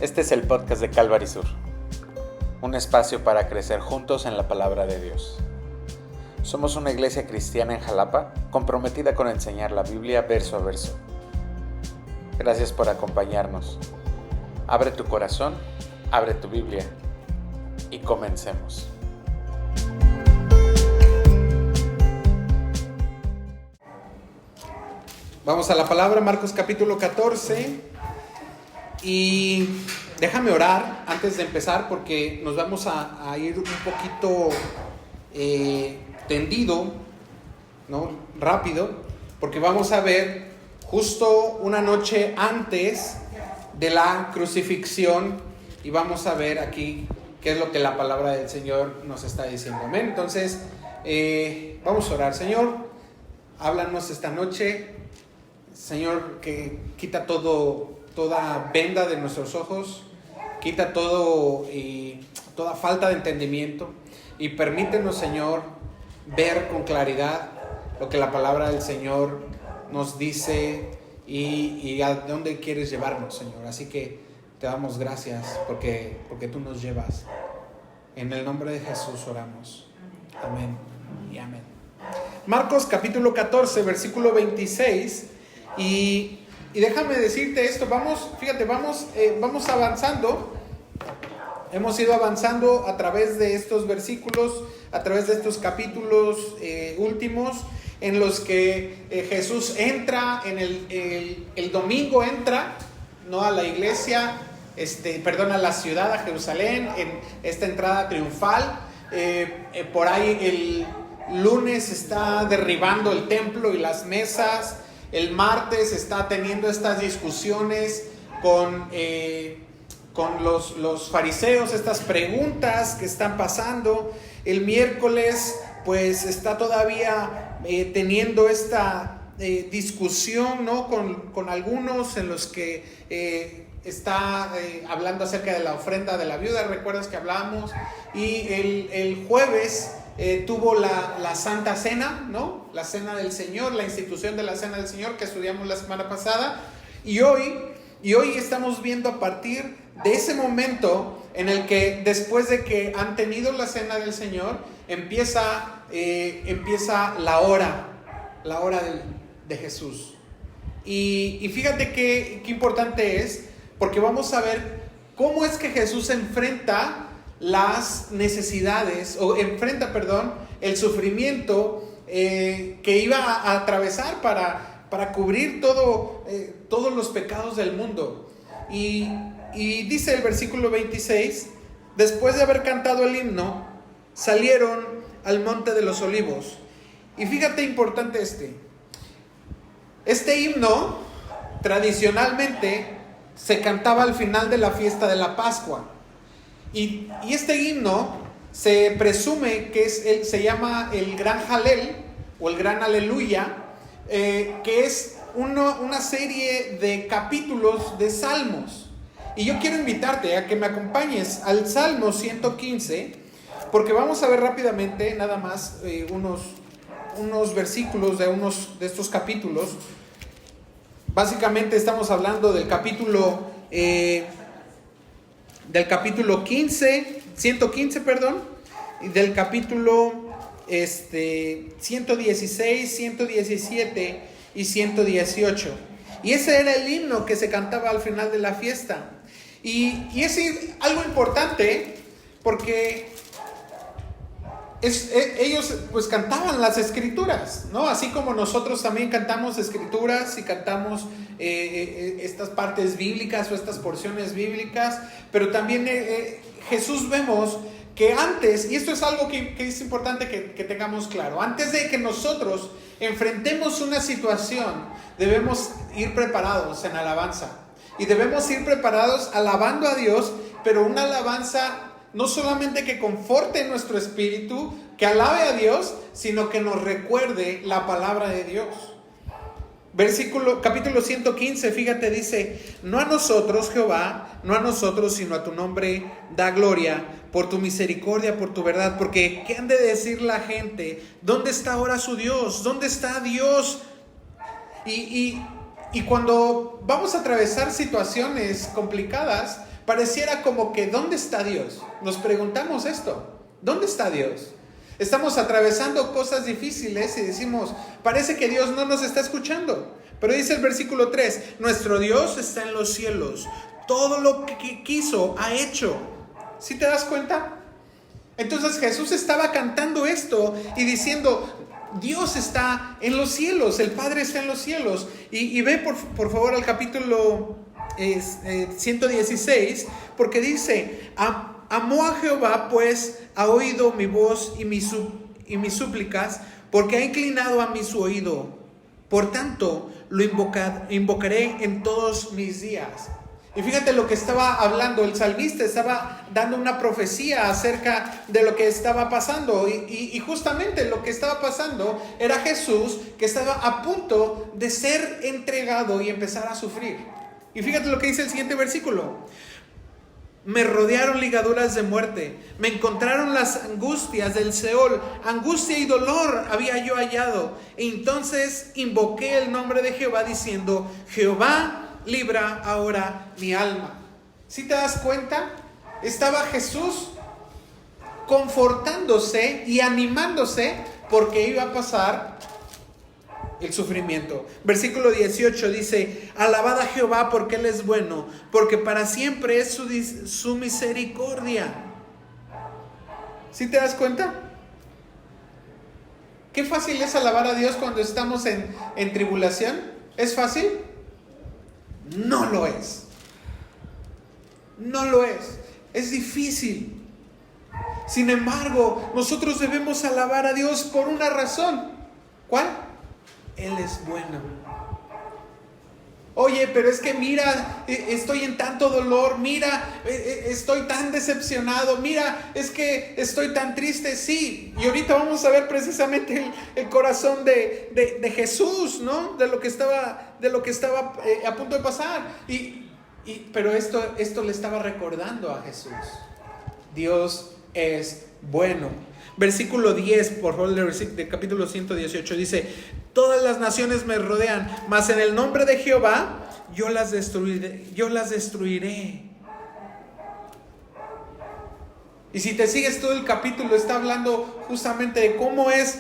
Este es el podcast de Calvary Sur, un espacio para crecer juntos en la palabra de Dios. Somos una iglesia cristiana en Jalapa, comprometida con enseñar la Biblia verso a verso. Gracias por acompañarnos. Abre tu corazón, abre tu Biblia y comencemos. Vamos a la palabra, Marcos capítulo 14, y déjame orar antes de empezar porque nos vamos a ir un poquito tendido, ¿no? Rápido, porque vamos a ver justo una noche antes de la crucifixión y vamos a ver aquí qué es lo que la palabra del Señor nos está diciendo. Amén. Entonces, vamos a orar. Señor, háblanos esta noche. Señor, que quita toda venda de nuestros ojos, quita toda falta de entendimiento y permítenos, Señor, ver con claridad lo que la palabra del Señor nos dice y a dónde quieres llevarnos, Señor. Así que te damos gracias porque tú nos llevas. En el nombre de Jesús oramos. Amén y amén. Marcos capítulo 14, versículo 26. Y déjame decirte esto, vamos avanzando. Hemos ido avanzando a través de estos versículos, a través de estos capítulos últimos, en los que Jesús entra, el domingo entra, ¿no?, a la iglesia, a la ciudad, a Jerusalén, en esta entrada triunfal. Por ahí el lunes está derribando el templo y las mesas. El martes está teniendo estas discusiones con los fariseos, estas preguntas que están pasando. El miércoles pues está todavía teniendo esta discusión, ¿no?, con algunos en los que está hablando acerca de la ofrenda de la viuda. ¿Recuerdas que hablamos? Y el jueves tuvo la Santa Cena, ¿no? La Cena del Señor, la institución de la Cena del Señor que estudiamos la semana pasada. Y hoy estamos viendo a partir de ese momento en el que después de que han tenido la Cena del Señor, empieza la hora de Jesús. Y fíjate qué importante es, porque vamos a ver cómo es que Jesús enfrenta las necesidades, el sufrimiento que iba a atravesar para cubrir todos los pecados del mundo. Y dice el versículo 26, después de haber cantado el himno, salieron al monte de los olivos. Y fíjate importante este himno tradicionalmente se cantaba al final de la fiesta de la Pascua. Y este himno se presume que se llama el Gran Jalel o el Gran Aleluya, que es una serie de capítulos de salmos. Y yo quiero invitarte a que me acompañes al Salmo 115, porque vamos a ver rápidamente nada más unos versículos de estos capítulos. Básicamente estamos hablando del capítulo 115, y del capítulo 116, 117 y 118. Y ese era el himno que se cantaba al final de la fiesta. Y es algo importante porque ellos pues cantaban las escrituras, ¿no? Así como nosotros también cantamos escrituras y cantamos estas partes bíblicas o estas porciones bíblicas, pero también Jesús vemos que antes, y esto es algo que es importante que tengamos claro, antes de que nosotros enfrentemos una situación, debemos ir preparados en alabanza y debemos ir preparados alabando a Dios, pero una alabanza no solamente que conforte nuestro espíritu, que alabe a Dios, sino que nos recuerde la palabra de Dios. Capítulo 115, fíjate, dice: no a nosotros, Jehová, no a nosotros, sino a tu nombre da gloria, por tu misericordia, por tu verdad. Porque ¿qué han de decir la gente? ¿Dónde está ahora su Dios? ¿Dónde está Dios? Y cuando vamos a atravesar situaciones complicadas, Pareciera como que ¿dónde está Dios? Nos preguntamos esto, ¿dónde está Dios? Estamos atravesando cosas difíciles y decimos, parece que Dios no nos está escuchando. Pero dice el versículo 3, nuestro Dios está en los cielos, todo lo que quiso ha hecho. ¿Sí te das cuenta? Entonces Jesús estaba cantando esto y diciendo, Dios está en los cielos, el Padre está en los cielos. Y ve por favor al capítulo 116, porque dice, amó a Jehová, pues ha oído mi voz y mis súplicas, porque ha inclinado a mí su oído. Por tanto, lo invocaré en todos mis días. Y fíjate lo que estaba hablando el salmista, estaba dando una profecía acerca de lo que estaba pasando. Y justamente lo que estaba pasando era Jesús, que estaba a punto de ser entregado y empezar a sufrir. Y fíjate lo que dice el siguiente versículo. Me rodearon ligaduras de muerte, me encontraron las angustias del Seol, angustia y dolor había yo hallado. Entonces invoqué el nombre de Jehová diciendo, Jehová, libra ahora mi alma. ¿Sí te das cuenta? Estaba Jesús confortándose y animándose porque iba a pasar el sufrimiento. Versículo 18 dice, alabad a Jehová porque Él es bueno, porque para siempre es su misericordia. ¿Sí te das cuenta? Qué fácil es alabar a Dios cuando estamos en tribulación. ¿Es fácil? No lo es. No lo es. Es difícil. Sin embargo, nosotros debemos alabar a Dios por una razón. ¿Cuál? Él es bueno. Oye, pero es que mira, estoy en tanto dolor, mira, estoy tan decepcionado, mira, es que estoy tan triste, sí. Y ahorita vamos a ver precisamente el corazón de Jesús, ¿no? De lo que estaba a punto de pasar. Pero esto le estaba recordando a Jesús. Dios es bueno. Versículo 10, por favor, del capítulo 118 dice, todas las naciones me rodean, mas en el nombre de Jehová yo las destruiré. Y si te sigues todo el capítulo, está hablando justamente de cómo es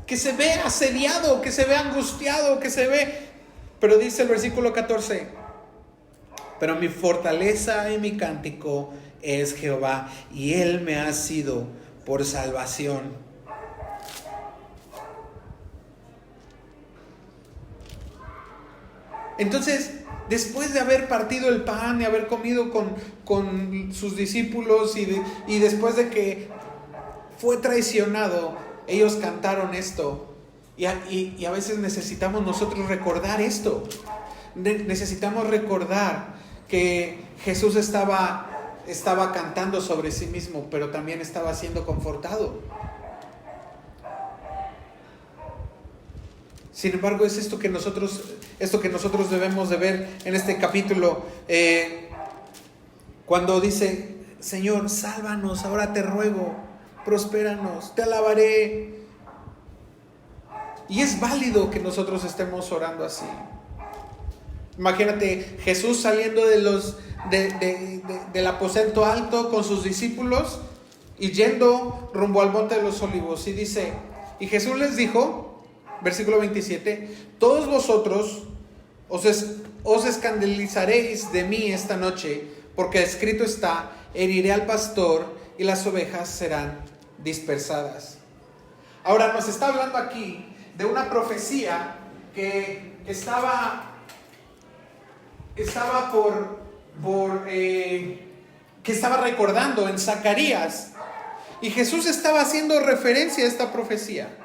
que se ve asediado, que se ve angustiado, pero dice el versículo 14, pero mi fortaleza y mi cántico es Jehová, y Él me ha sido por salvación. Entonces, después de haber partido el pan y haber comido con sus discípulos y después de que fue traicionado, ellos cantaron esto. Y a veces necesitamos nosotros recordar esto. Necesitamos recordar que Jesús estaba cantando sobre sí mismo, pero también estaba siendo confortado. Sin embargo, es esto que nosotros debemos de ver en este capítulo, cuando dice, Señor, sálvanos, ahora te ruego, prospéranos, te alabaré. Y es válido que nosotros estemos orando así. Imagínate Jesús saliendo del aposento alto con sus discípulos y yendo rumbo al monte de los olivos. Y dice, y Jesús les dijo, versículo 27, todos vosotros os escandalizaréis de mí esta noche, porque escrito está, heriré al pastor y las ovejas serán dispersadas. Ahora nos está hablando aquí de una profecía que estaba recordando en Zacarías, y Jesús estaba haciendo referencia a esta profecía.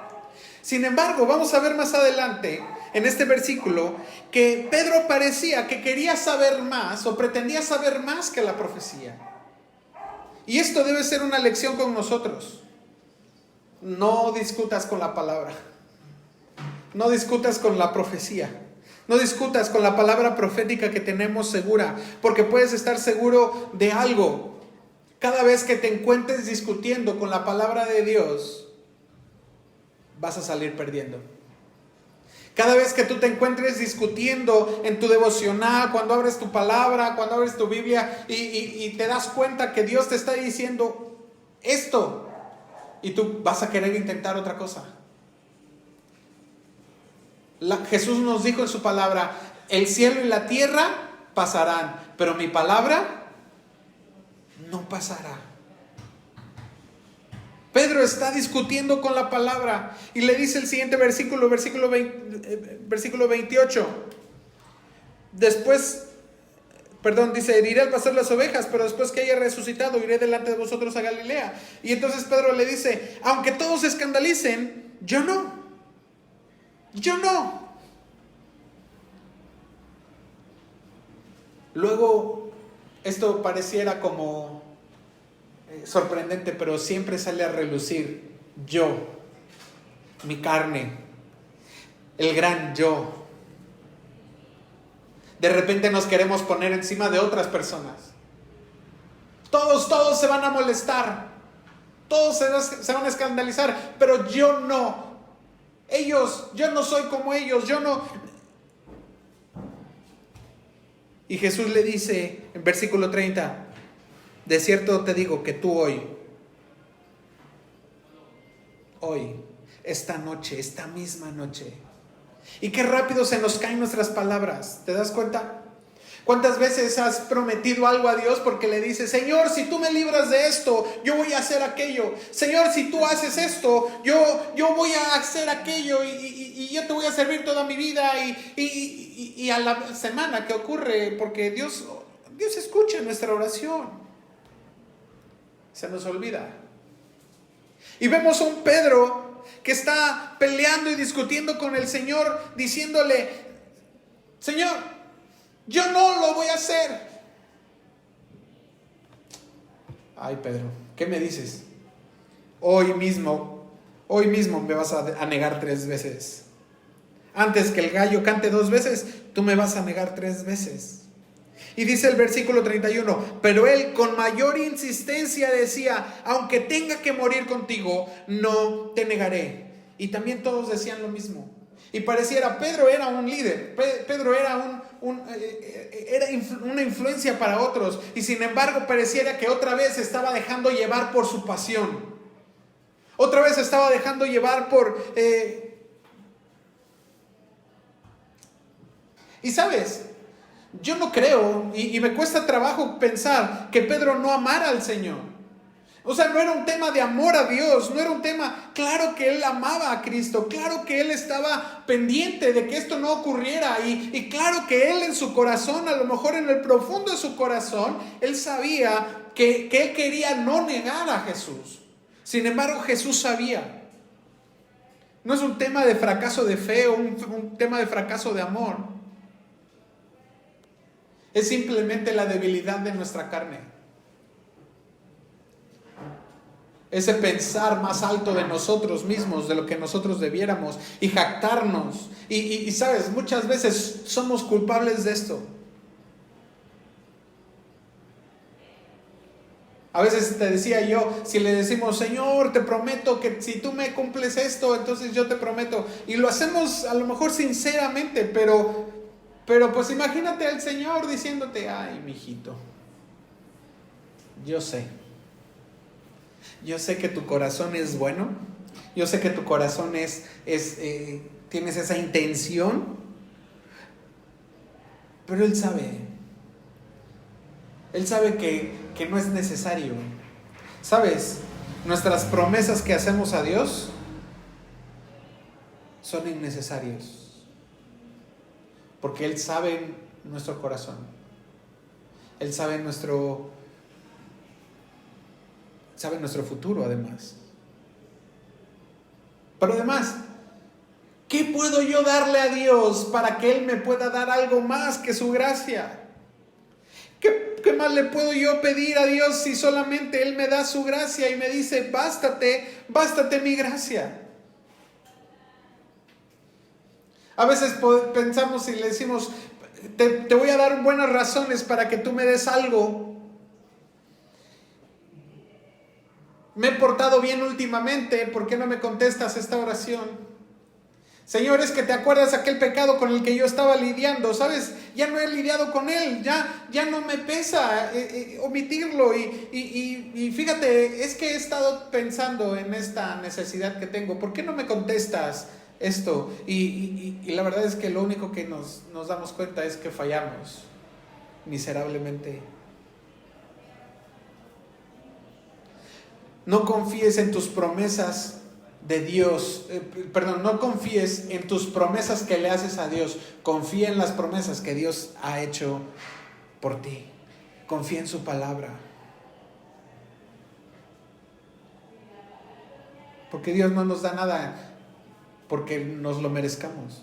Sin embargo, vamos a ver más adelante en este versículo que Pedro parecía que quería saber más o pretendía saber más que la profecía. Y esto debe ser una lección con nosotros. No discutas con la palabra. No discutas con la profecía. No discutas con la palabra profética que tenemos segura, porque puedes estar seguro de algo. Cada vez que te encuentres discutiendo con la palabra de Dios, vas a salir perdiendo. Cada vez que tú te encuentres discutiendo en tu devocional, cuando abres tu palabra, cuando abres tu Biblia y te das cuenta que Dios te está diciendo esto y tú vas a querer intentar otra cosa. Jesús nos dijo en su palabra, el cielo y la tierra pasarán, pero mi palabra no pasará. Pedro está discutiendo con la palabra y le dice el siguiente versículo 28. Dice, iré al pastor las ovejas, pero después que haya resucitado, iré delante de vosotros a Galilea. Y entonces Pedro le dice, aunque todos se escandalicen, yo no. Luego, esto pareciera como sorprendente, pero siempre sale a relucir yo, mi carne, el gran yo. De repente nos queremos poner encima de otras personas. Todos se van a molestar, todos se van a escandalizar, pero yo no. Yo no soy como ellos, yo no. Y Jesús le dice en versículo 30, de cierto te digo que tú hoy, esta noche, esta misma noche. Y qué rápido se nos caen nuestras palabras, ¿te das cuenta? ¿Cuántas veces has prometido algo a Dios porque le dices, Señor, si tú me libras de esto, yo voy a hacer aquello? Señor, si tú haces esto, yo voy a hacer aquello y yo te voy a servir toda mi vida. Y a la semana que ocurre, porque Dios escucha nuestra oración, se nos olvida. Y vemos a un Pedro que está peleando y discutiendo con el Señor, diciéndole, Señor, yo no lo voy a hacer. Ay, Pedro, ¿qué me dices? Hoy mismo me vas a negar 3 veces. Antes que el gallo cante 2 veces, tú me vas a negar 3 veces. Y dice el versículo 31, pero él con mayor insistencia decía, aunque tenga que morir contigo, no te negaré. Y también todos decían lo mismo. Y pareciera, Pedro era un líder, Pedro era una influencia para otros. Y sin embargo pareciera que otra vez se estaba dejando llevar por su pasión. Otra vez se estaba dejando llevar por... Y sabes, yo no creo, y me cuesta trabajo pensar que Pedro no amara al Señor. O sea, no era un tema de amor a Dios, no era un tema, claro que él amaba a Cristo, claro que él estaba pendiente de que esto no ocurriera y claro que él en su corazón, a lo mejor en el profundo de su corazón, él sabía que él quería no negar a Jesús. Sin embargo, Jesús sabía. No es un tema de fracaso de fe o un tema de fracaso de amor. Es simplemente la debilidad de nuestra carne. Ese pensar más alto de nosotros mismos, de lo que nosotros debiéramos, y jactarnos. Y sabes, muchas veces somos culpables de esto. A veces te decía yo, si le decimos, Señor, te prometo que si tú me cumples esto, entonces yo te prometo. Y lo hacemos a lo mejor sinceramente, pero pues imagínate al Señor diciéndote, ay, mijito, yo sé que tu corazón es bueno, yo sé que tu corazón tienes esa intención, pero Él sabe que no es necesario. ¿Sabes? Nuestras promesas que hacemos a Dios son innecesarias. Porque Él sabe nuestro corazón. Él sabe nuestro futuro además. Pero además, ¿qué puedo yo darle a Dios para que Él me pueda dar algo más que su gracia? ¿Qué más le puedo yo pedir a Dios si solamente Él me da su gracia y me dice, bástate mi gracia? A veces pensamos y le decimos, te voy a dar buenas razones para que tú me des algo. Me he portado bien últimamente, ¿por qué no me contestas esta oración? Señor, es que te acuerdas aquel pecado con el que yo estaba lidiando, ¿sabes? Ya no he lidiado con él, ya no me pesa omitirlo. Y fíjate, es que he estado pensando en esta necesidad que tengo. ¿Por qué no me contestas esto? Y la verdad es que lo único que nos damos cuenta es que fallamos miserablemente. No confíes en tus promesas de Dios, no confíes en tus promesas que le haces a Dios, confía en las promesas que Dios ha hecho por ti, confía en su palabra, porque Dios no nos da nada porque nos lo merezcamos,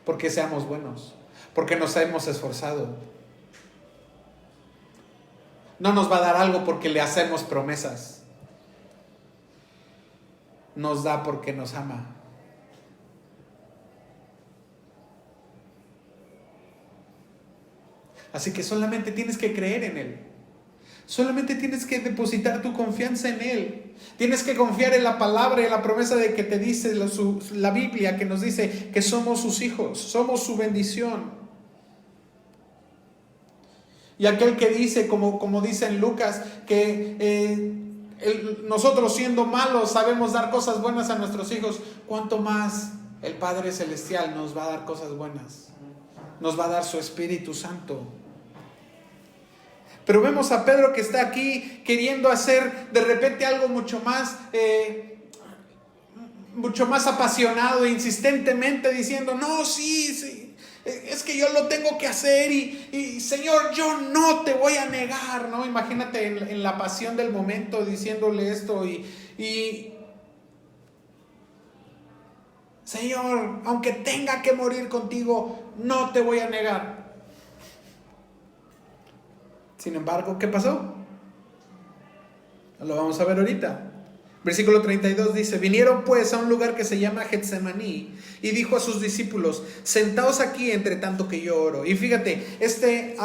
porque seamos buenos, porque nos hemos esforzado. No nos va a dar algo porque le hacemos promesas. Nos da porque nos ama. Así que solamente tienes que creer en Él. Solamente tienes que depositar tu confianza en Él. Tienes que confiar en la palabra y en la promesa de que te dice la Biblia, que nos dice que somos sus hijos, somos su bendición. Y aquel que dice, como dice en Lucas, que nosotros siendo malos sabemos dar cosas buenas a nuestros hijos, ¿cuánto más el Padre Celestial nos va a dar cosas buenas? Nos va a dar su Espíritu Santo. Pero vemos a Pedro que está aquí queriendo hacer de repente algo mucho más apasionado, insistentemente diciendo, no, sí, es que yo lo tengo que hacer y Señor, yo no te voy a negar, ¿no? Imagínate en la pasión del momento diciéndole esto y Señor, aunque tenga que morir contigo, no te voy a negar. Sin embargo, ¿qué pasó? Lo vamos a ver ahorita. Versículo 32 dice, vinieron pues a un lugar que se llama Getsemaní y dijo a sus discípulos, sentaos aquí entre tanto que yo oro. Y fíjate, este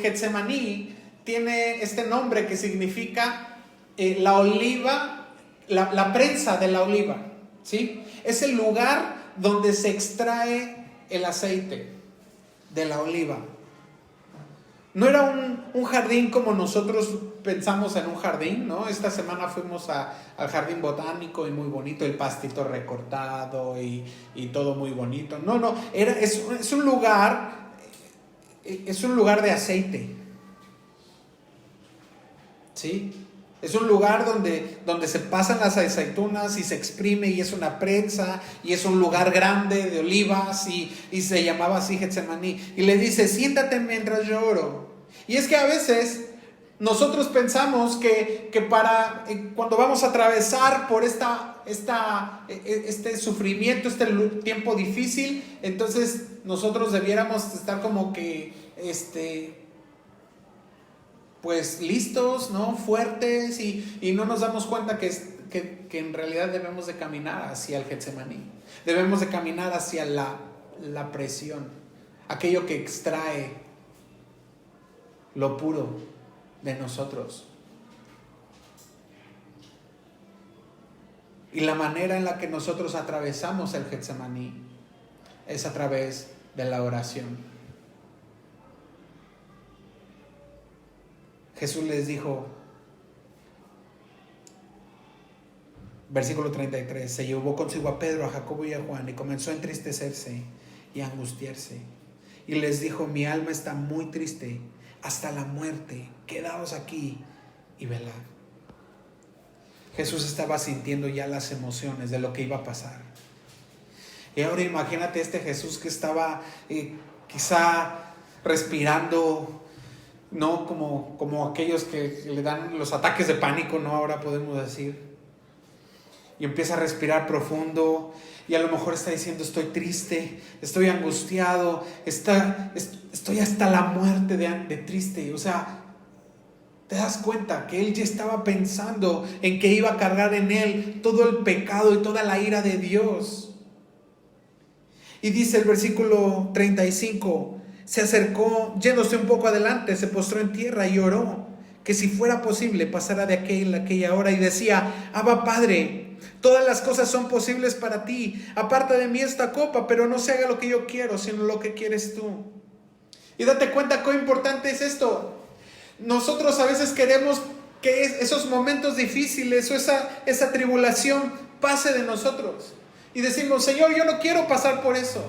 Getsemaní tiene este nombre que significa la oliva, la prensa de la oliva, ¿sí? Es el lugar donde se extrae el aceite de la oliva. No era un jardín como nosotros pensamos en un jardín, ¿no? Esta semana fuimos al jardín botánico y muy bonito, el pastito recortado y todo muy bonito. No, es un lugar de aceite, ¿sí? Es un lugar donde se pasan las aceitunas y se exprime y es una prensa y es un lugar grande de olivas y se llamaba así Getsemaní. Y le dice, siéntate mientras yo oro. Y es que a veces nosotros pensamos que cuando vamos a atravesar por este sufrimiento, este tiempo difícil, entonces nosotros debiéramos estar como que pues listos, ¿no? Fuertes y no nos damos cuenta que en realidad debemos de caminar hacia el Getsemaní. Debemos de caminar hacia la presión, aquello que extrae lo puro de nosotros. Y la manera en la que nosotros atravesamos el Getsemaní es a través de la oración. Jesús les dijo, versículo 33, se llevó consigo a Pedro, a Jacobo y a Juan y comenzó a entristecerse y a angustiarse. Y les dijo, mi alma está muy triste hasta la muerte, quedaos aquí y velad. Jesús estaba sintiendo ya las emociones de lo que iba a pasar. Y ahora imagínate este Jesús que estaba quizá respirando, no como aquellos que le dan los ataques de pánico, ¿no? Ahora podemos decir. Y empieza a respirar profundo y a lo mejor está diciendo, estoy triste, estoy angustiado, estoy hasta la muerte de triste. O sea, te das cuenta que él ya estaba pensando en que iba a cargar en él todo el pecado y toda la ira de Dios. Y dice el versículo 35, se acercó, yéndose un poco adelante, se postró en tierra y oró, que si fuera posible pasara de aquella hora, y decía, Abba Padre, Todas las cosas son posibles para ti. Aparta de mí esta copa, pero no se haga lo que yo quiero, sino lo que quieres tú. Y date cuenta cuán importante es esto. Nosotros a veces queremos que esos momentos difíciles o esa tribulación pase de nosotros. Y decimos, Señor, yo no quiero pasar por eso.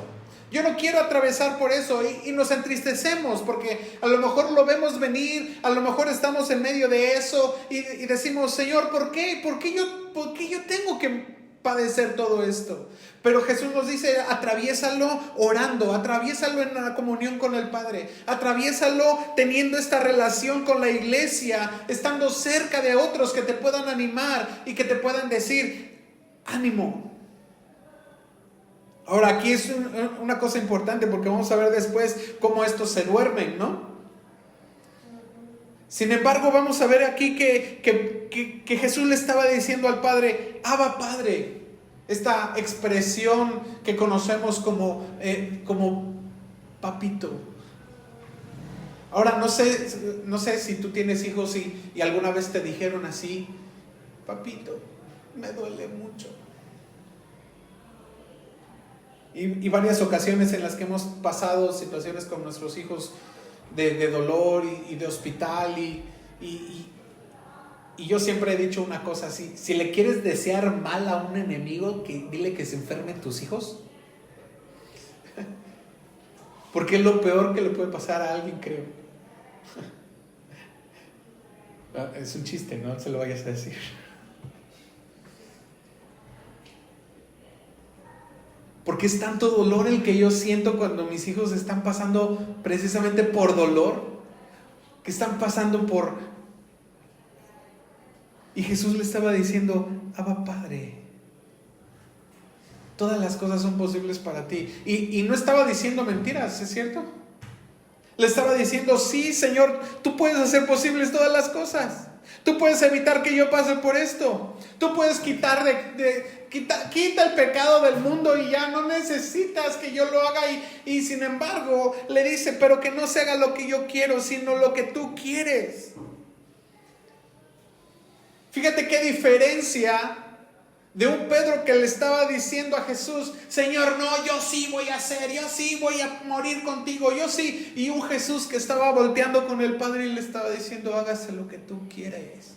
Yo no quiero atravesar por eso. Y nos entristecemos porque a lo mejor lo vemos venir, a lo mejor estamos en medio de eso y decimos, Señor, ¿por qué? ¿Por qué yo tengo que padecer todo esto? Pero Jesús nos dice, atraviésalo orando, atraviésalo en la comunión con el Padre, atraviésalo teniendo esta relación con la iglesia, estando cerca de otros que te puedan animar y que te puedan decir, ánimo. Ahora aquí es una cosa importante porque vamos a ver después cómo estos se duermen, ¿no? Sin embargo, vamos a ver aquí que Jesús le estaba diciendo al Padre, Abba Padre. Esta expresión que conocemos como papito. Ahora no sé si tú tienes hijos y alguna vez te dijeron así, papito, me duele mucho. Y varias ocasiones en las que hemos pasado situaciones con nuestros hijos de dolor y de hospital y yo siempre he dicho una cosa así: si le quieres desear mal a un enemigo, dile que se enfermen tus hijos. Porque es lo peor que le puede pasar a alguien, creo. Es un chiste, no se lo vayas a decir. Porque es tanto dolor el que yo siento cuando mis hijos están pasando precisamente por dolor, que están pasando por... Y Jesús le estaba diciendo, Abba Padre, todas las cosas son posibles para ti. Y no estaba diciendo mentiras, ¿es cierto? Le estaba diciendo, sí, Señor, tú puedes hacer posibles todas las cosas. Tú puedes evitar que yo pase por esto. Tú puedes quita el pecado del mundo y ya no necesitas que yo lo haga. Y sin embargo, le dice, pero que no se haga lo que yo quiero, sino lo que tú quieres. Fíjate qué diferencia de un Pedro que le estaba diciendo a Jesús, Señor, no, yo sí voy a hacer, yo sí voy a morir contigo, yo sí. Y un Jesús que estaba volteando con el Padre y le estaba diciendo, hágase lo que tú quieres.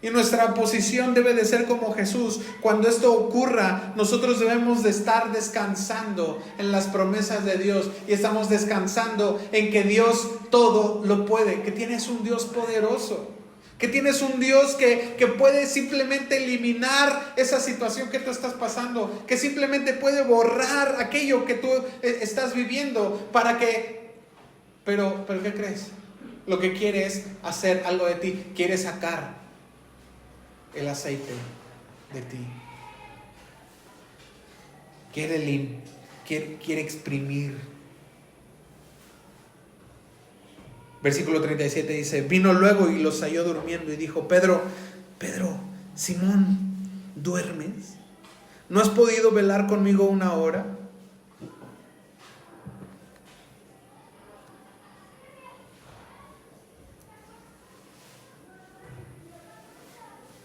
Y nuestra posición debe de ser como Jesús. Cuando esto ocurra, nosotros debemos de estar descansando en las promesas de Dios. Y estamos descansando en que Dios todo lo puede, que tienes un Dios poderoso. Que tienes un Dios que puede simplemente eliminar esa situación que tú estás pasando, que simplemente puede borrar aquello que tú estás viviendo para que... Pero ¿qué crees? Lo que quiere es hacer algo de ti, quiere sacar el aceite de ti. Quiere exprimir. Versículo 37 dice, vino luego y los halló durmiendo y dijo, Pedro, Simón, ¿duermes? ¿No has podido velar conmigo una hora?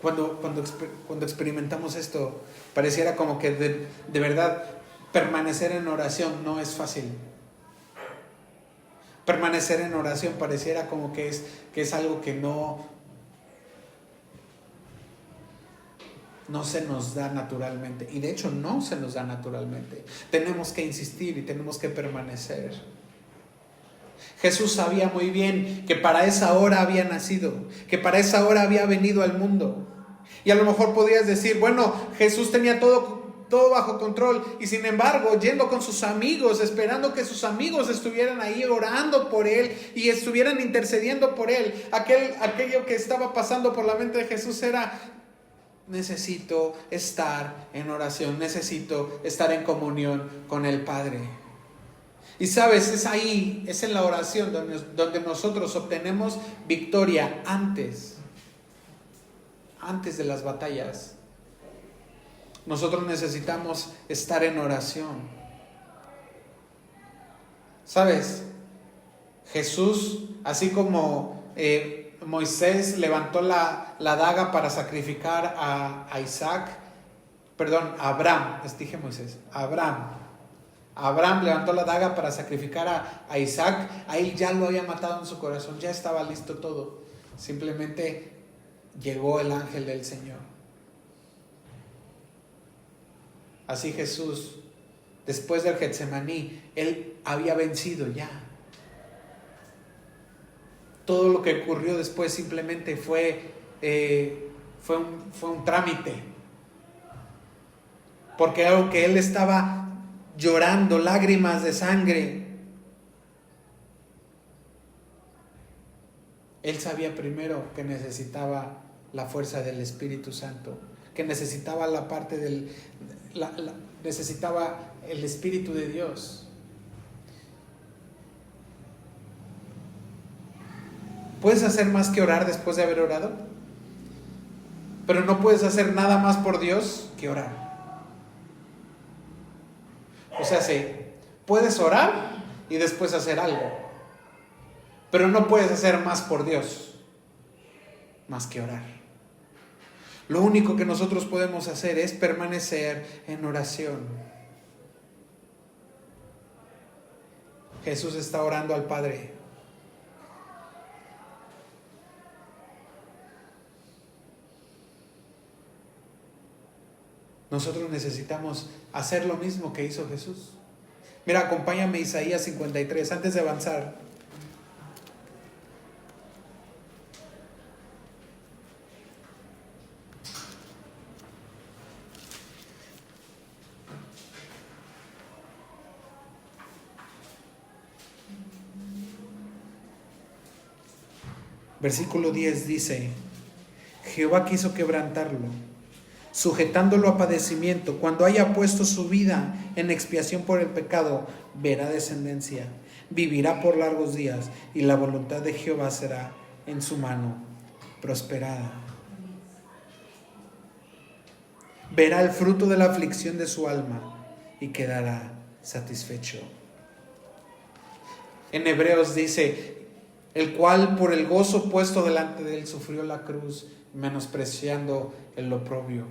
Cuando experimentamos esto, pareciera como que de verdad permanecer en oración no es fácil. Permanecer en oración pareciera como que es algo que no se nos da naturalmente. Y de hecho no se nos da naturalmente. Tenemos que insistir y tenemos que permanecer. Jesús sabía muy bien que para esa hora había nacido, que para esa hora había venido al mundo. Y a lo mejor podrías decir, bueno, Jesús tenía todo bajo control, y sin embargo yendo con sus amigos, esperando que sus amigos estuvieran ahí orando por él y estuvieran intercediendo por él. Aquello que estaba pasando por la mente de Jesús era, necesito estar en oración, necesito estar en comunión con el Padre. Y sabes, es en la oración donde nosotros obtenemos victoria antes de las batallas. Nosotros necesitamos estar en oración. ¿Sabes? Jesús, así como Moisés levantó la daga para sacrificar a Isaac, Abraham, dije Moisés, Abraham levantó la daga para sacrificar a Isaac. A él ya lo había matado en su corazón, ya estaba listo todo. Simplemente llegó el ángel del Señor. Así Jesús, después del Getsemaní, él había vencido ya. Todo lo que ocurrió después simplemente fue un trámite. Porque aunque él estaba llorando lágrimas de sangre, él sabía primero que necesitaba la fuerza del Espíritu Santo, que necesitaba la parte necesitaba el Espíritu de Dios. ¿Puedes hacer más que orar después de haber orado? Pero no puedes hacer nada más por Dios que orar. O sea, sí, puedes orar y después hacer algo, pero no puedes hacer más por Dios más que orar. Lo único que nosotros podemos hacer es permanecer en oración. Jesús está orando al Padre. Nosotros necesitamos hacer lo mismo que hizo Jesús. Mira, acompáñame a Isaías 53, antes de avanzar. Versículo 10 dice: Jehová quiso quebrantarlo, sujetándolo a padecimiento. Cuando haya puesto su vida en expiación por el pecado, verá descendencia, vivirá por largos días, y la voluntad de Jehová será en su mano prosperada. Verá el fruto de la aflicción de su alma y quedará satisfecho. En Hebreos dice: el cual por el gozo puesto delante de él sufrió la cruz, menospreciando el oprobio.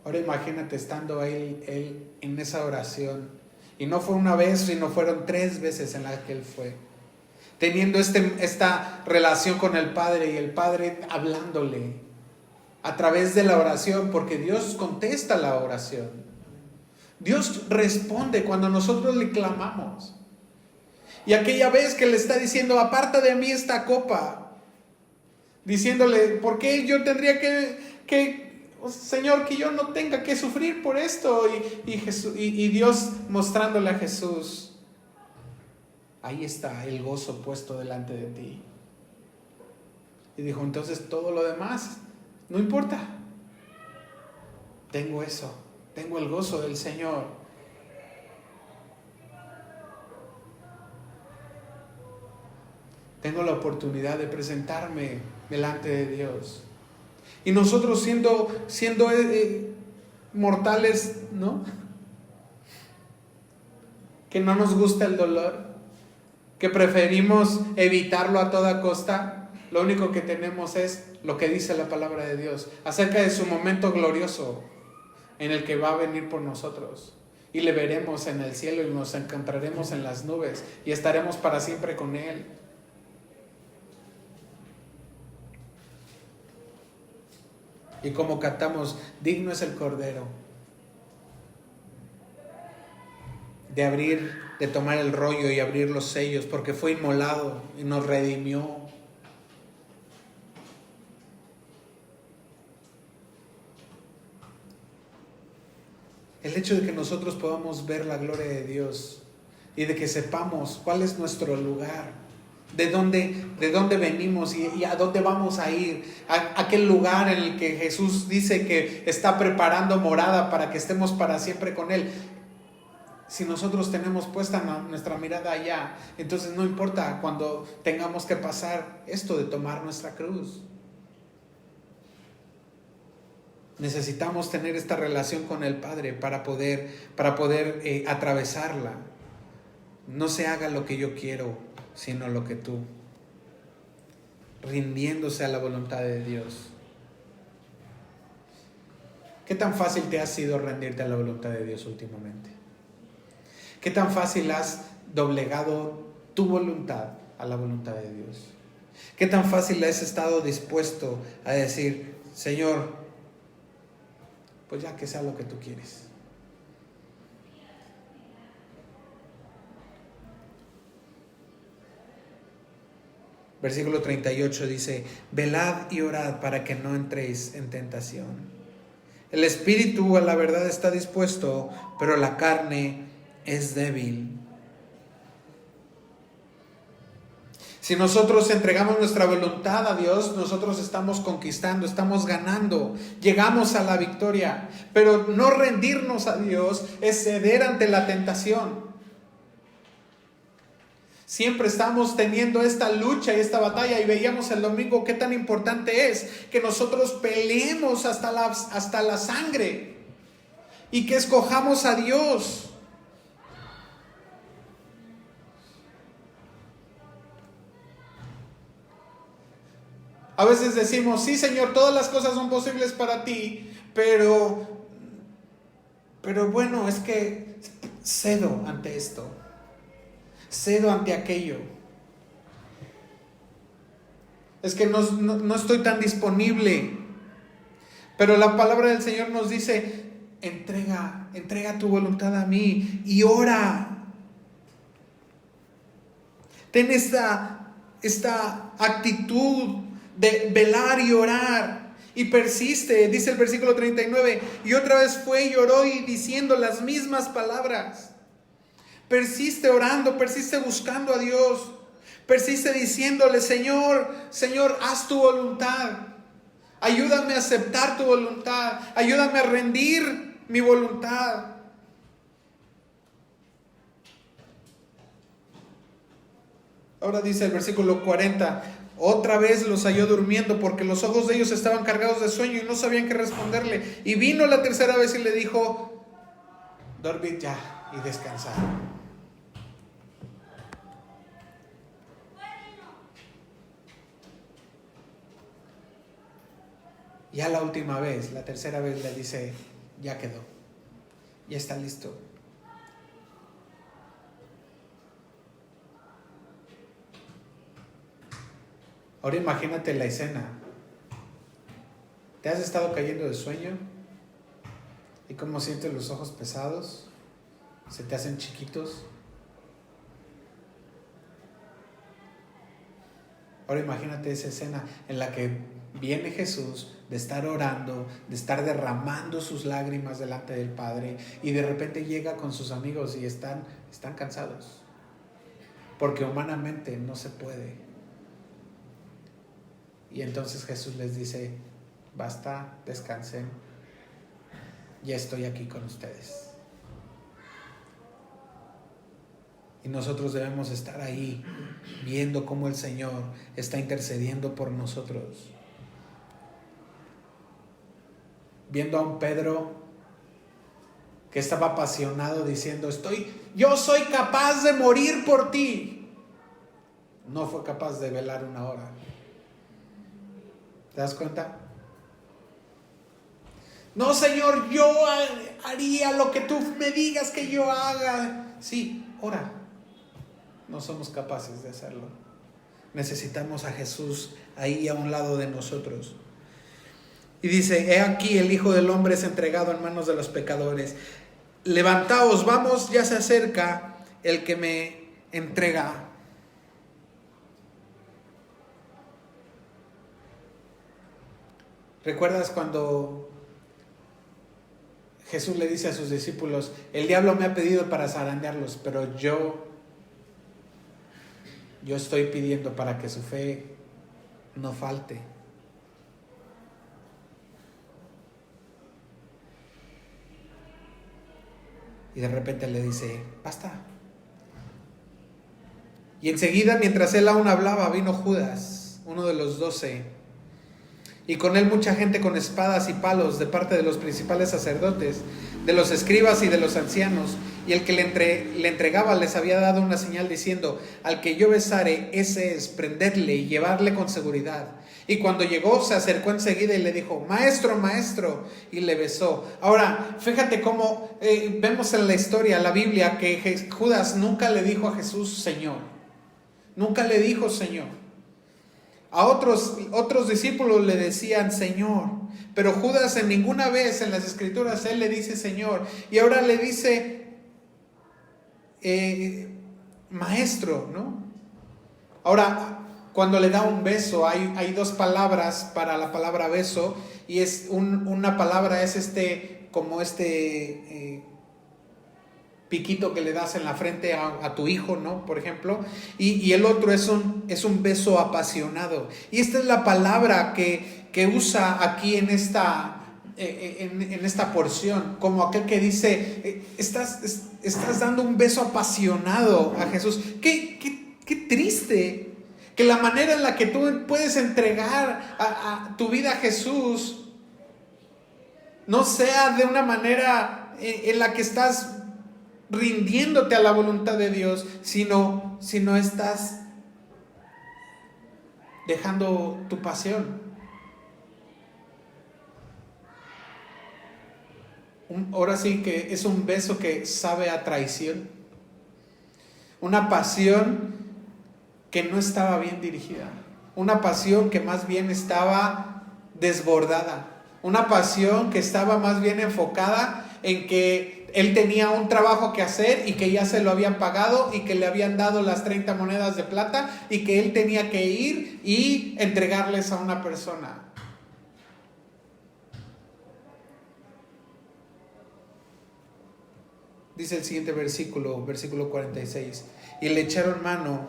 Ahora imagínate estando él en esa oración, y no fue una vez, sino fueron 3 veces en las que él fue, teniendo esta relación con el Padre, y el Padre hablándole a través de la oración, porque Dios contesta la oración. Dios responde cuando nosotros le clamamos. Y aquella vez que le está diciendo: aparta de mí esta copa, diciéndole: ¿por qué yo tendría Señor, que yo no tenga que sufrir por esto? Y Dios mostrándole a Jesús: ahí está el gozo puesto delante de ti. Y dijo: entonces todo lo demás no importa. Tengo eso, tengo el gozo del Señor. Tengo la oportunidad de presentarme delante de Dios. Y nosotros siendo mortales, ¿no? Que no nos gusta el dolor, que preferimos evitarlo a toda costa. Lo único que tenemos es lo que dice la palabra de Dios acerca de su momento glorioso en el que va a venir por nosotros. Y le veremos en el cielo y nos encontraremos en las nubes y estaremos para siempre con Él. Y como cantamos: digno es el Cordero de tomar el rollo y abrir los sellos, porque fue inmolado y nos redimió. El hecho de que nosotros podamos ver la gloria de Dios y de que sepamos cuál es nuestro lugar, de dónde venimos y a dónde vamos a ir, a aquel lugar en el que Jesús dice que está preparando morada para que estemos para siempre con Él. Si nosotros tenemos puesta nuestra mirada allá, entonces no importa cuando tengamos que pasar esto de tomar nuestra cruz. Necesitamos tener esta relación con el Padre para poder atravesarla. No se haga lo que yo quiero, sino lo que tú. rindiéndose a la voluntad de Dios. ¿Qué tan fácil te ha sido rendirte a la voluntad de Dios últimamente? ¿Qué tan fácil has doblegado tu voluntad a la voluntad de Dios? ¿Qué tan fácil has estado dispuesto a decir, Señor, pues ya que sea lo que tú quieres? Versículo 38 dice, velad y orad para que no entréis en tentación. El espíritu a la verdad está dispuesto, pero la carne es débil. Si nosotros entregamos nuestra voluntad a Dios, nosotros estamos conquistando, estamos ganando, llegamos a la victoria. Pero no rendirnos a Dios es ceder ante la tentación. Siempre estamos teniendo esta lucha y esta batalla, y veíamos el domingo qué tan importante es que nosotros peleemos hasta la sangre y que escojamos a Dios. A veces decimos, sí, Señor, todas las cosas son posibles para ti, pero bueno, es que cedo ante esto. Cedo ante aquello. Es que no estoy tan disponible. Pero la palabra del Señor nos dice, entrega tu voluntad a mí y ora. Ten esta actitud de velar y orar. Y persiste, dice el versículo 39, y otra vez fue y oró y diciendo las mismas palabras. Persiste orando, persiste buscando a Dios, persiste diciéndole, Señor, haz tu voluntad, ayúdame a aceptar tu voluntad, ayúdame a rendir mi voluntad. Ahora dice el versículo 40, otra vez los halló durmiendo porque los ojos de ellos estaban cargados de sueño y no sabían qué responderle. Y vino la tercera vez y le dijo, dormid ya y descansad. Ya la última vez, la tercera vez le dice, ya quedó, ya está listo. Ahora imagínate la escena. ¿Te has estado cayendo de sueño? ¿Y cómo sientes los ojos pesados? ¿Se te hacen chiquitos? Ahora imagínate esa escena en la que viene Jesús de estar orando, de estar derramando sus lágrimas delante del Padre, y de repente llega con sus amigos y están cansados, porque humanamente no se puede. Y entonces Jesús les dice, basta, descansen, ya estoy aquí con ustedes. Y nosotros debemos estar ahí, viendo cómo el Señor está intercediendo por nosotros. Viendo a un Pedro que estaba apasionado diciendo, yo soy capaz de morir por ti. No fue capaz de velar una hora. ¿Te das cuenta? No, Señor, yo haría lo que tú me digas que yo haga. Sí, ora. No somos capaces de hacerlo. Necesitamos a Jesús ahí a un lado de nosotros. Y dice, he aquí el Hijo del Hombre es entregado en manos de los pecadores. Levantaos, vamos, ya se acerca el que me entrega. ¿Recuerdas cuando Jesús le dice a sus discípulos, el diablo me ha pedido para zarandearlos, pero yo estoy pidiendo para que su fe no falte? Y de repente le dice, basta. Y enseguida, mientras él aún hablaba, vino Judas, uno de los 12, y con él mucha gente con espadas y palos de parte de los principales sacerdotes, de los escribas y de los ancianos, Y el que le entregaba les había dado una señal diciendo: al que yo besare, ese es, prendedle y llevarle con seguridad. Y cuando llegó, se acercó enseguida y le dijo: maestro, maestro, y le besó. Ahora, fíjate cómo vemos en la historia, la Biblia, que Judas nunca le dijo a Jesús Señor. Nunca le dijo Señor. A otros discípulos le decían Señor, pero Judas en ninguna vez en las Escrituras él le dice Señor. Y ahora le dice maestro, ¿no? Ahora, cuando le da un beso, hay dos palabras para la palabra beso, y es una palabra es como piquito que le das en la frente a tu hijo, ¿no? Por ejemplo, y el otro es un beso apasionado. Y esta es la palabra que usa aquí en esta porción, como aquel que dice, estás dando un beso apasionado a Jesús. Qué triste que la manera en la que tú puedes entregar a tu vida a Jesús no sea de una manera en la que estás rindiéndote a la voluntad de Dios, sino estás dejando tu pasión. Ahora sí que es un beso que sabe a traición, una pasión que no estaba bien dirigida, una pasión que más bien estaba desbordada, una pasión que estaba más bien enfocada en que él tenía un trabajo que hacer y que ya se lo habían pagado y que le habían dado las 30 monedas de plata y que él tenía que ir y entregarles a una persona. Dice el siguiente versículo 46: y le echaron mano.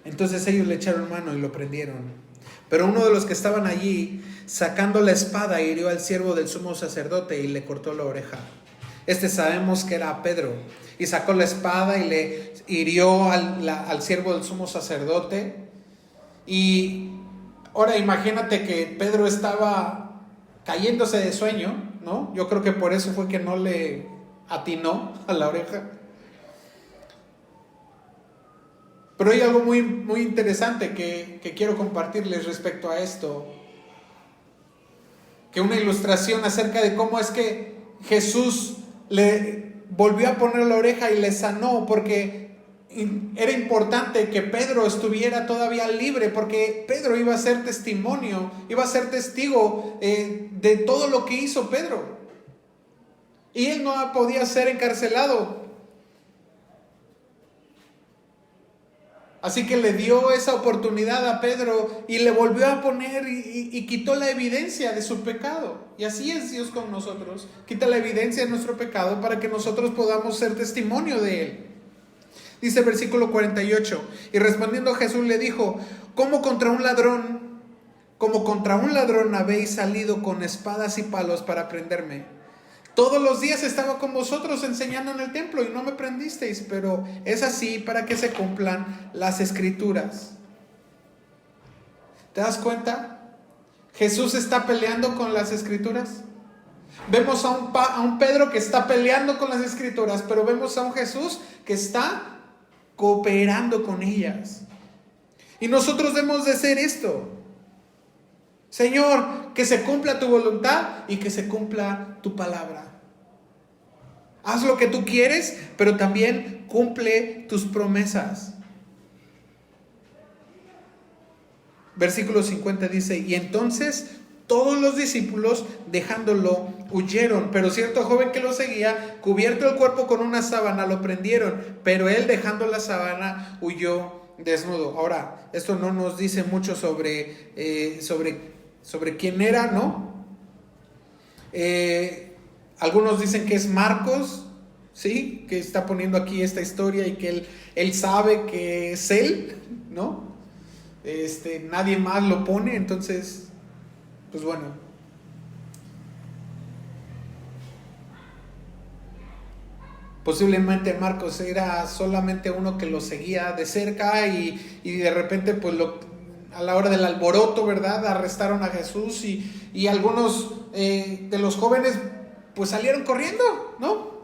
Entonces ellos le echaron mano y lo prendieron. Pero uno de los que estaban allí, sacando la espada, hirió al siervo del sumo sacerdote y le cortó la oreja. Sabemos que era Pedro. Y sacó la espada y le hirió al siervo del sumo sacerdote. Y ahora imagínate que Pedro estaba cayéndose de sueño, ¿no? Yo creo que por eso fue que no le atinó a la oreja. Pero hay algo muy, muy interesante que quiero compartirles respecto a esto. Que una ilustración acerca de cómo es que Jesús le volvió a poner la oreja y le sanó, porque era importante que Pedro estuviera todavía libre, porque Pedro iba a ser testimonio, iba a ser testigo de todo lo que hizo Pedro. Y él no podía ser encarcelado. Así que le dio esa oportunidad a Pedro y le volvió a poner y quitó la evidencia de su pecado. Y así es Dios con nosotros. Quita la evidencia de nuestro pecado para que nosotros podamos ser testimonio de él. Dice el versículo 48: y respondiendo Jesús le dijo: como contra un ladrón habéis salido con espadas y palos para prenderme. Todos los días estaba con vosotros enseñando en el templo y no me prendisteis, pero es así para que se cumplan las Escrituras. ¿Te das cuenta? Jesús está peleando con las Escrituras. Vemos a un Pedro que está peleando con las Escrituras, pero vemos a un Jesús que está cooperando con ellas. Y nosotros debemos de hacer esto. Señor, que se cumpla tu voluntad y que se cumpla tu palabra. Haz lo que tú quieres, pero también cumple tus promesas. Versículo 50 dice: y entonces todos los discípulos, dejándolo, huyeron. Pero cierto joven que lo seguía, cubierto el cuerpo con una sábana, lo prendieron. Pero él, dejando la sábana, huyó desnudo. Ahora, esto no nos dice mucho sobre quién era, ¿no? Algunos dicen que es Marcos, ¿sí? Que está poniendo aquí esta historia y que él sabe que es él, ¿no? Nadie más lo pone, entonces, pues bueno. Posiblemente Marcos era solamente uno que lo seguía de cerca y de repente, pues a la hora del alboroto, ¿verdad? Arrestaron a Jesús y algunos de los jóvenes pues salieron corriendo, ¿no?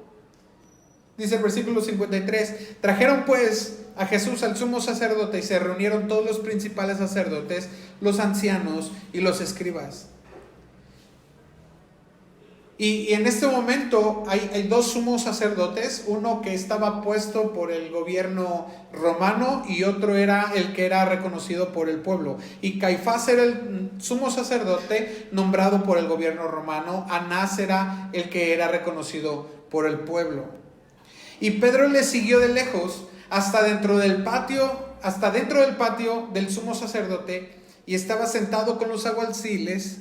Dice el versículo 53, trajeron pues a Jesús al sumo sacerdote y se reunieron todos los principales sacerdotes, los ancianos y los escribas. Y en este momento hay dos sumos sacerdotes, uno que estaba puesto por el gobierno romano y otro era el que era reconocido por el pueblo. Y Caifás era el sumo sacerdote nombrado por el gobierno romano, Anás era el que era reconocido por el pueblo. Y Pedro le siguió de lejos hasta dentro del patio del sumo sacerdote, y estaba sentado con los alguaciles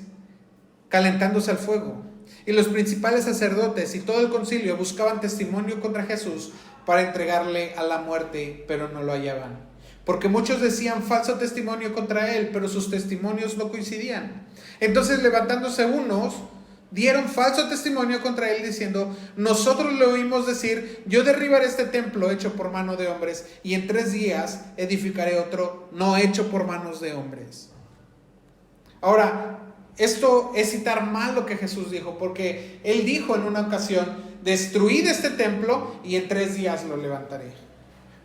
calentándose al fuego. Y los principales sacerdotes y todo el concilio buscaban testimonio contra Jesús para entregarle a la muerte, pero no lo hallaban. Porque muchos decían falso testimonio contra él, pero sus testimonios no coincidían. Entonces, levantándose unos, dieron falso testimonio contra él diciendo: nosotros le oímos decir, yo derribaré este templo hecho por mano de hombres, y en 3 días edificaré otro no hecho por manos de hombres. Ahora, esto es citar mal lo que Jesús dijo, porque él dijo en una ocasión: destruid este templo y en 3 días lo levantaré.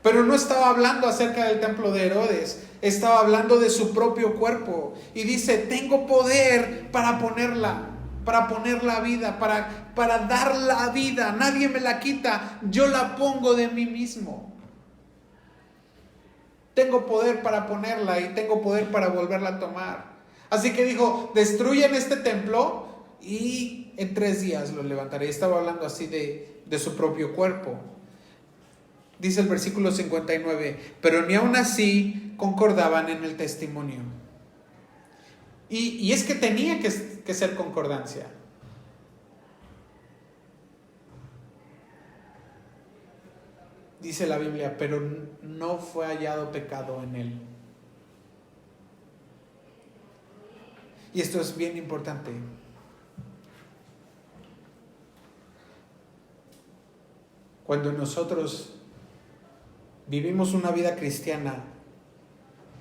Pero no estaba hablando acerca del templo de Herodes, estaba hablando de su propio cuerpo. Y dice: tengo poder para poner la vida, para dar la vida. Nadie me la quita, yo la pongo de mí mismo. Tengo poder para ponerla y tengo poder para volverla a tomar. Así que dijo: destruyen este templo y en 3 días lo levantaré. Estaba hablando así de su propio cuerpo. Dice el versículo 59, pero ni aún así concordaban en el testimonio. Y es que tenía que ser concordancia. Dice la Biblia, pero no fue hallado pecado en él. Y esto es bien importante. Cuando nosotros vivimos una vida cristiana,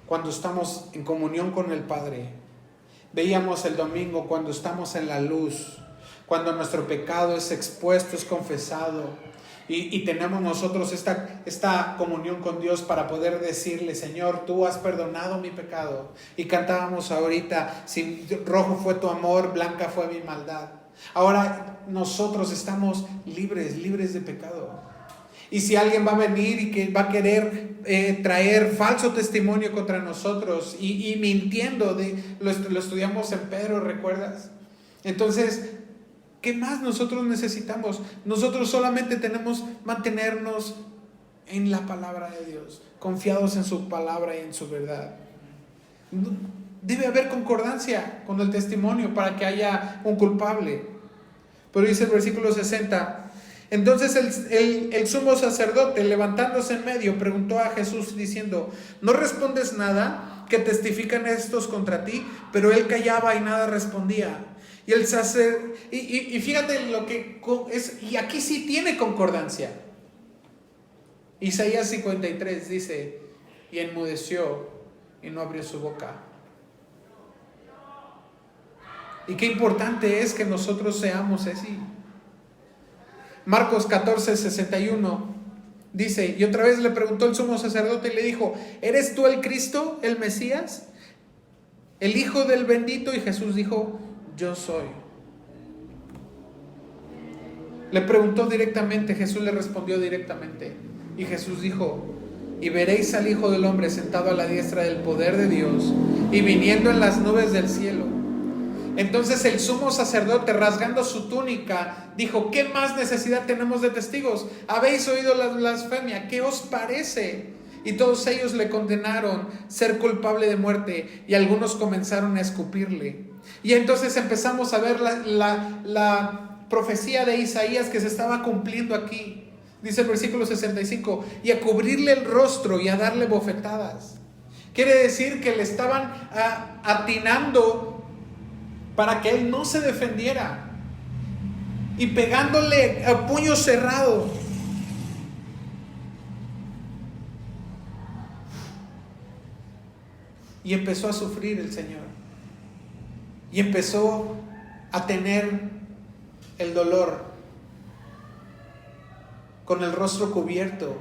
cuando estamos en comunión con el Padre, veíamos el domingo cuando estamos en la luz, cuando nuestro pecado es expuesto, es confesado, y tenemos nosotros esta comunión con Dios para poder decirle: Señor, tú has perdonado mi pecado. Y cantábamos ahorita: si rojo fue tu amor, blanca fue mi maldad. Ahora nosotros estamos libres de pecado. Y si alguien va a venir y que va a querer traer falso testimonio contra nosotros y mintiendo, lo estudiamos en Pedro, ¿recuerdas? Entonces, ¿qué más nosotros necesitamos? Nosotros solamente tenemos que mantenernos en la palabra de Dios, confiados en su palabra y en su verdad. Debe haber concordancia con el testimonio para que haya un culpable. Pero dice el versículo 60, entonces el sumo sacerdote, levantándose en medio, preguntó a Jesús diciendo: ¿no respondes nada? ¿Que testifican estos contra ti? Pero él callaba y nada respondía. Y el sacerdote, y fíjate lo que es, y aquí sí tiene concordancia. Isaías 53 dice: y enmudeció y no abrió su boca. Y qué importante es que nosotros seamos así. Marcos 14:61 dice: y otra vez le preguntó el sumo sacerdote y le dijo: ¿eres tú el Cristo, el Mesías, el Hijo del bendito? Y Jesús dijo: yo soy. Le preguntó directamente, Jesús le respondió directamente. Y Jesús dijo: y veréis al Hijo del Hombre sentado a la diestra del poder de Dios y viniendo en las nubes del cielo. Entonces el sumo sacerdote, rasgando su túnica, dijo: ¿qué más necesidad tenemos de testigos? ¿Habéis oído la blasfemia? ¿Qué os parece? Y todos ellos le condenaron ser culpable de muerte, y algunos comenzaron a escupirle. Y entonces empezamos a ver la profecía de Isaías que se estaba cumpliendo aquí. Dice el versículo 65, y a cubrirle el rostro y a darle bofetadas. Quiere decir que le estaban atinando para que él no se defendiera, y pegándole a puño cerrado. Y empezó a sufrir el Señor, y empezó a tener el dolor, con el rostro cubierto,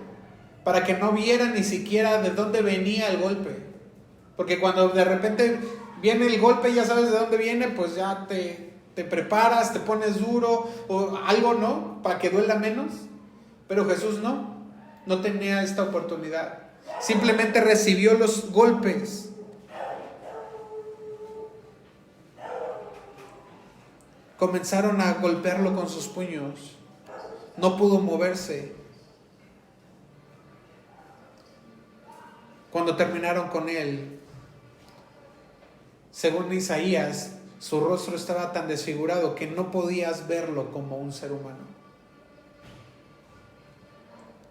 para que no viera ni siquiera de dónde venía el golpe. Porque cuando de repente viene el golpe y ya sabes de dónde viene, pues ya te preparas, te pones duro o algo, ¿no? Para que duela menos. Pero Jesús no tenía esta oportunidad. Simplemente recibió los golpes. Comenzaron a golpearlo con sus puños. No pudo moverse. Cuando terminaron con él, según Isaías, su rostro estaba tan desfigurado que no podías verlo como un ser humano.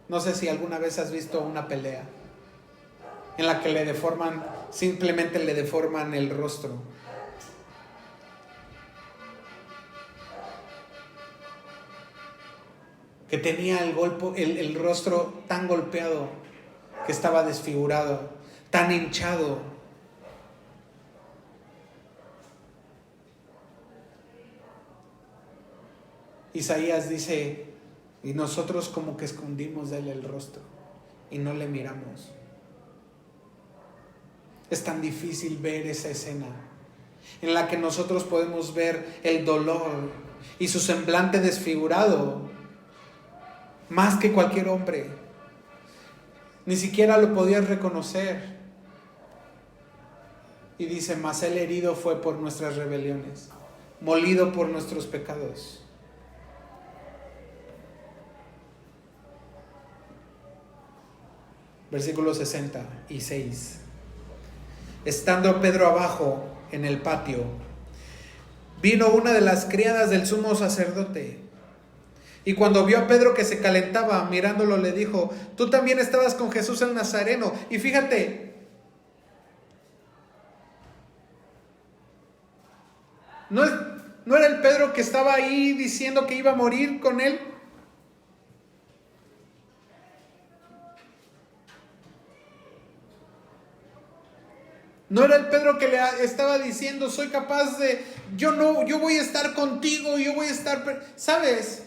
No sé si alguna vez has visto una pelea en la que simplemente le deforman el rostro. Que tenía el rostro tan golpeado, que estaba desfigurado, tan hinchado. Isaías dice, y nosotros como que escondimos de él el rostro y no le miramos. Es tan difícil ver esa escena en la que nosotros podemos ver el dolor y su semblante desfigurado más que cualquier hombre. Ni siquiera lo podías reconocer. Y dice, mas él herido fue por nuestras rebeliones, molido por nuestros pecados. Versículo 66. Estando Pedro abajo en el patio, vino una de las criadas del sumo sacerdote, y cuando vio a Pedro que se calentaba, mirándolo le dijo, tú también estabas con Jesús el Nazareno. Y fíjate, ¿no era el Pedro que estaba ahí diciendo que iba a morir con él? ¿No era el Pedro que le estaba diciendo, soy capaz de, yo voy a estar contigo, yo voy a estar, ¿sabes?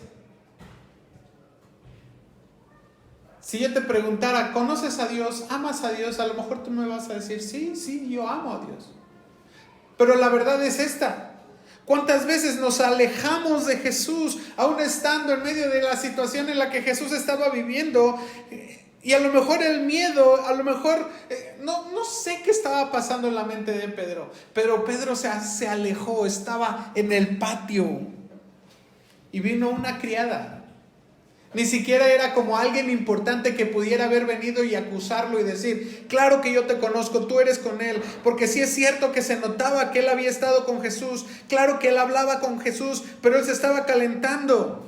Si yo te preguntara, ¿conoces a Dios? ¿Amas a Dios? A lo mejor tú me vas a decir, sí, yo amo a Dios. Pero la verdad es esta. ¿Cuántas veces nos alejamos de Jesús, aún estando en medio de la situación en la que Jesús estaba viviendo? Y a lo mejor el miedo, a lo mejor, no sé qué estaba pasando en la mente de Pedro. Pero Pedro se alejó, estaba en el patio. Y vino una criada. Ni siquiera era como alguien importante que pudiera haber venido y acusarlo y decir, claro que yo te conozco, tú eres con él. Porque sí es cierto que se notaba que él había estado con Jesús. Claro que él hablaba con Jesús, pero él se estaba calentando.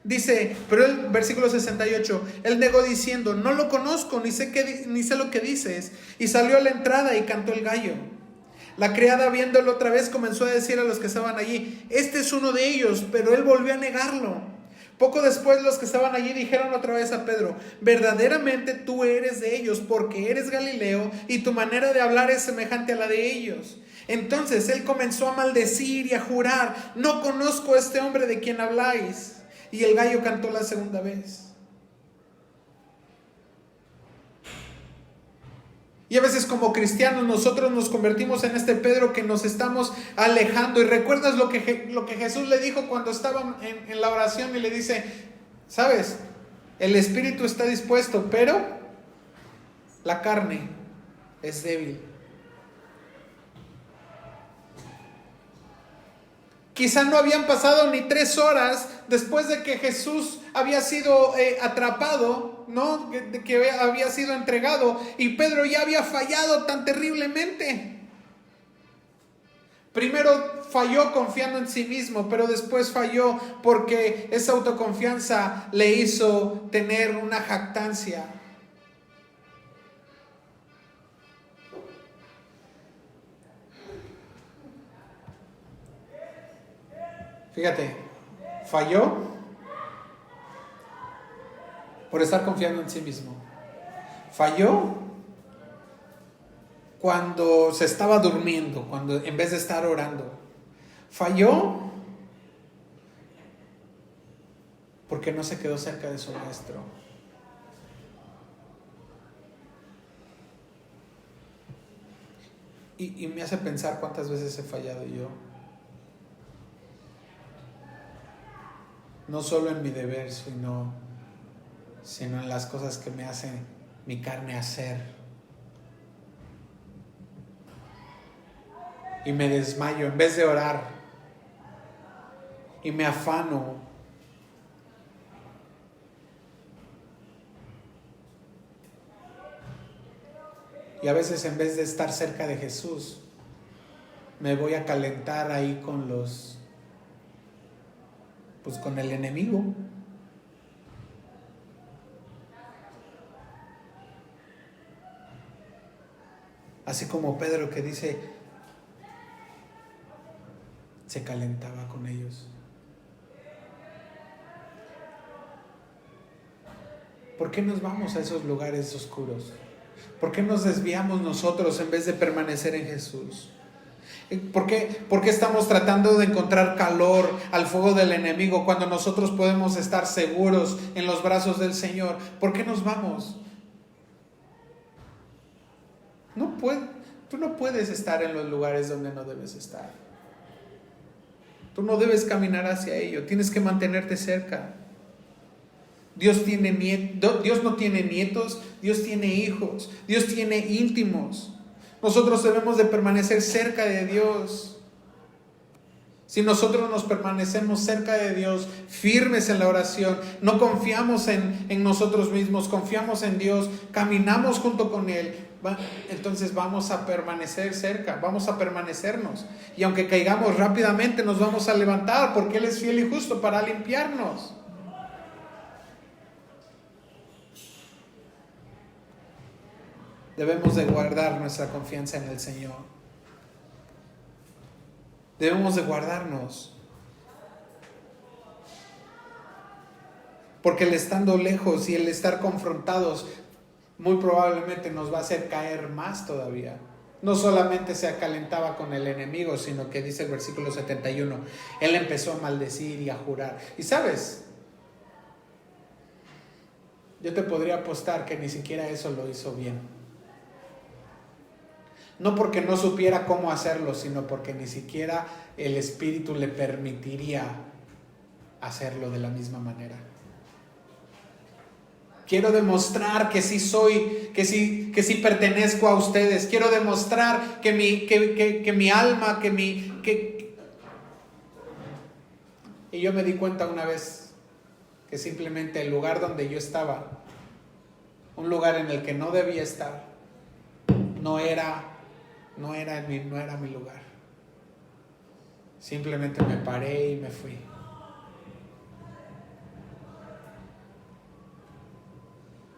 Dice, pero el versículo 68, él negó diciendo, no lo conozco, ni sé lo que dices. Y salió a la entrada y cantó el gallo. La criada, viéndolo otra vez, comenzó a decir a los que estaban allí, este es uno de ellos, pero él volvió a negarlo. Poco después los que estaban allí dijeron otra vez a Pedro, verdaderamente tú eres de ellos, porque eres Galileo y tu manera de hablar es semejante a la de ellos. Entonces él comenzó a maldecir y a jurar, no conozco a este hombre de quien habláis. Y el gallo cantó la segunda vez. Y a veces como cristianos nosotros nos convertimos en este Pedro que nos estamos alejando. Y recuerdas lo que Jesús le dijo cuando estaba en la oración y le dice, ¿sabes? El espíritu está dispuesto, pero la carne es débil. Quizá no habían pasado ni 3 horas después de que Jesús había sido atrapado, ¿no? Que había sido entregado, y Pedro ya había fallado tan terriblemente. Primero falló confiando en sí mismo, pero después falló porque esa autoconfianza le hizo tener una jactancia. Fíjate, falló por estar confiando en sí mismo. Falló cuando se estaba durmiendo, cuando en vez de estar orando. Falló porque no se quedó cerca de su maestro. Y me hace pensar cuántas veces he fallado yo. No solo en mi deber, sino en las cosas que me hacen mi carne hacer. Y me desmayo en vez de orar. Y me afano. Y a veces en vez de estar cerca de Jesús, me voy a calentar ahí con con el enemigo. Así como Pedro, que dice, se calentaba con ellos. ¿Por qué nos vamos a esos lugares oscuros? ¿Por qué nos desviamos nosotros en vez de permanecer en Jesús? ¿Por qué estamos tratando de encontrar calor al fuego del enemigo cuando nosotros podemos estar seguros en los brazos del Señor? ¿Por qué nos vamos? Tú no puedes estar en los lugares donde no debes estar. Tú no debes caminar hacia ello. Tienes que mantenerte cerca. Dios no tiene nietos, Dios tiene hijos, Dios tiene íntimos. Nosotros debemos de permanecer cerca de Dios. Si nosotros nos permanecemos cerca de Dios, firmes en la oración, no confiamos en nosotros mismos, confiamos en Dios, caminamos junto con Él, entonces vamos a permanecer cerca, vamos a permanecernos. Y aunque caigamos rápidamente, nos vamos a levantar, porque Él es fiel y justo para limpiarnos. Debemos de guardar nuestra confianza en el Señor. Debemos de guardarnos. Porque el estando lejos y el estar confrontados muy probablemente nos va a hacer caer más todavía. No solamente se acalentaba con el enemigo, sino que dice el versículo 71, él empezó a maldecir y a jurar. Y sabes, yo te podría apostar que ni siquiera eso lo hizo bien. No porque no supiera cómo hacerlo, sino porque ni siquiera el Espíritu le permitiría hacerlo de la misma manera. Quiero demostrar que sí soy, que sí pertenezco a ustedes. Quiero demostrar que mi alma, Y yo me di cuenta una vez que simplemente el lugar donde yo estaba, un lugar en el que no debía estar, no era mi lugar. Simplemente me paré y me fui.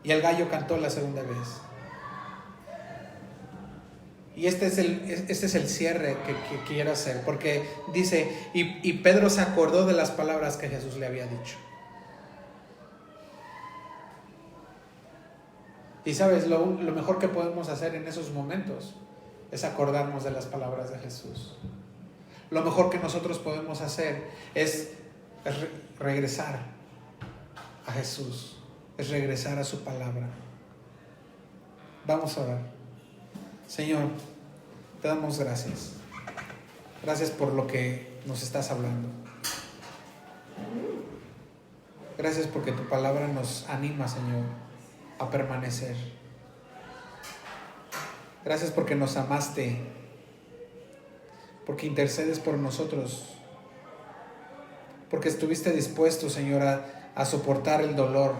Y el gallo cantó la segunda vez. Y este es el cierre que quiero hacer, porque dice, y Pedro se acordó de las palabras que Jesús le había dicho. Y sabes, lo mejor que podemos hacer en esos momentos es acordarnos de las palabras de Jesús. Lo mejor que nosotros podemos hacer es regresar a Jesús, es regresar a su palabra. Vamos a orar. Señor, te damos gracias. Gracias por lo que nos estás hablando. Gracias porque tu palabra nos anima, Señor, a permanecer. Gracias porque nos amaste, porque intercedes por nosotros, porque estuviste dispuesto, Señor, a soportar el dolor.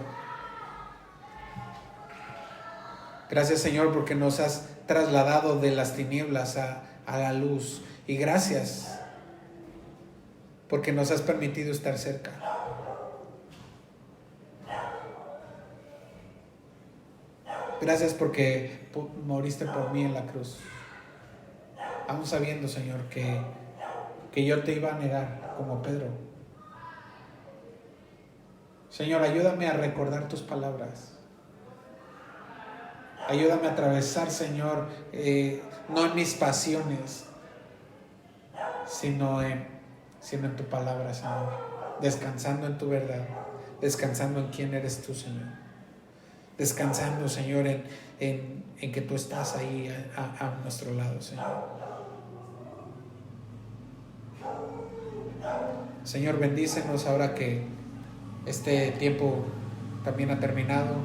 Gracias, Señor, porque nos has trasladado de las tinieblas a la luz. Y gracias porque nos has permitido estar cerca. Gracias porque moriste por mí en la cruz. Aún sabiendo, Señor, que yo te iba a negar como Pedro. Señor, ayúdame a recordar tus palabras. Ayúdame a atravesar, Señor, no en mis pasiones, sino en tu palabra, Señor. Descansando en tu verdad, descansando en quién eres tú, Señor. Descansando, Señor, en que tú estás ahí a nuestro lado, Señor. Señor, bendícenos ahora que este tiempo también ha terminado,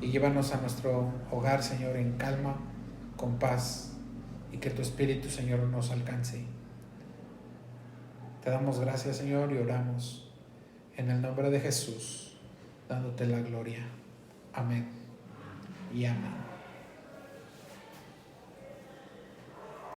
y llévanos a nuestro hogar, Señor, en calma, con paz, y que tu Espíritu, Señor, nos alcance. Te damos gracias, Señor, y oramos en el nombre de Jesús, dándote la gloria. Amén y amén.